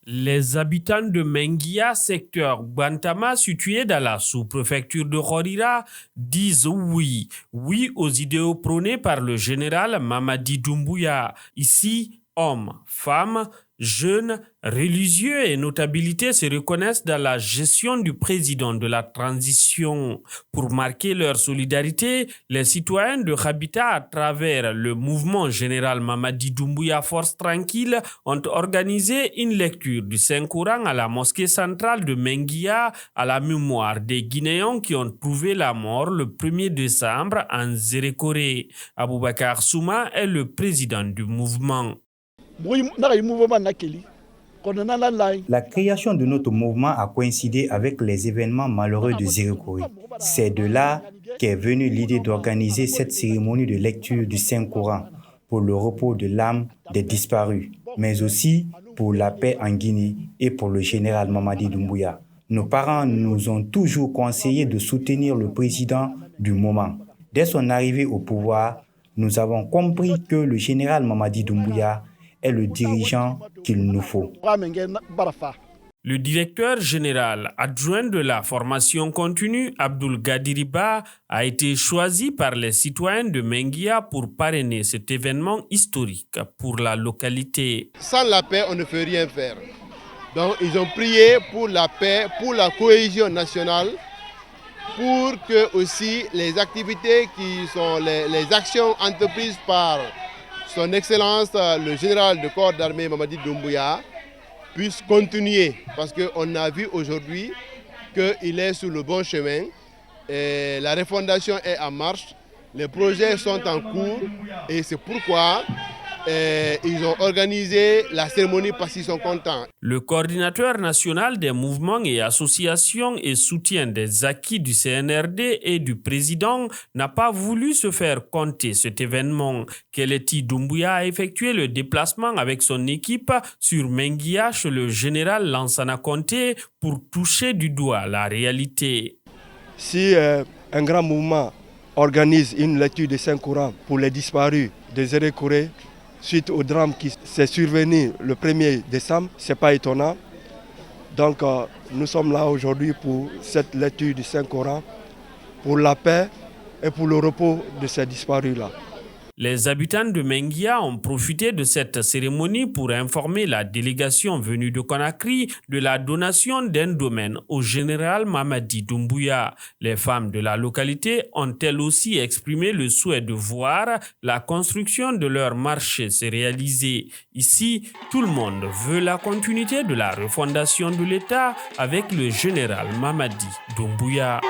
Les habitants de Menguia, secteur Bantama, situé dans la sous-préfecture de Horira, disent oui aux idéaux prônés par le général Mamadi Doumbouya. Ici, hommes, femmes, jeunes, religieux et notabilités se reconnaissent dans la gestion du président de la transition. Pour marquer leur solidarité, les citoyens de Habitat, à travers le mouvement général Mamadi Doumbouya Force Tranquille, ont organisé une lecture du Saint-Coran à la mosquée centrale de Menguia à la mémoire des Guinéens qui ont trouvé la mort le 1er décembre en Zérékoré. Aboubakar Souma est le président du mouvement. La création de notre mouvement a coïncidé avec les événements malheureux de Zérékoré. C'est de là qu'est venue l'idée d'organiser cette cérémonie de lecture du Saint-Coran pour le repos de l'âme des disparus, mais aussi pour la paix en Guinée et pour le général Mamadi Doumbouya. Nos parents nous ont toujours conseillé de soutenir le président du moment. Dès son arrivée au pouvoir, nous avons compris que le général Mamadi Doumbouya est le dirigeant qu'il nous faut. Le directeur général adjoint de la formation continue, Abdoul Gadiriba, a été choisi par les citoyens de Menguia pour parrainer cet événement historique pour la localité. Sans la paix, on ne peut rien faire. Donc ils ont prié pour la paix, pour la cohésion nationale, pour que aussi les activités qui sont les actions entreprises par son Excellence, le général de corps d'armée Mamadi Doumbouya, puisse continuer. Parce qu'on a vu aujourd'hui qu'il est sur le bon chemin. Et la refondation est en marche. Les projets sont en cours. Et c'est pourquoi ils ont organisé la cérémonie parce qu'ils sont contents. Le coordinateur national des mouvements et associations et soutien des acquis du CNRD et du président n'a pas voulu se faire compter cet événement. Keleti Doumbouya a effectué le déplacement avec son équipe sur Menguia chez le général Lansana Conté pour toucher du doigt la réalité. Si un grand mouvement organise une lecture des Saint-Coran pour les disparus de Zérékoré, suite au drame qui s'est survenu le 1er décembre, ce n'est pas étonnant. Donc nous sommes là aujourd'hui pour cette lecture du Saint-Coran, pour la paix et pour le repos de ces disparus-là. Les habitants de Menguia ont profité de cette cérémonie pour informer la délégation venue de Conakry de la donation d'un domaine au général Mamadi Doumbouya. Les femmes de la localité ont elles aussi exprimé le souhait de voir la construction de leur marché se réaliser. Ici, tout le monde veut la continuité de la refondation de l'État avec le général Mamadi Doumbouya.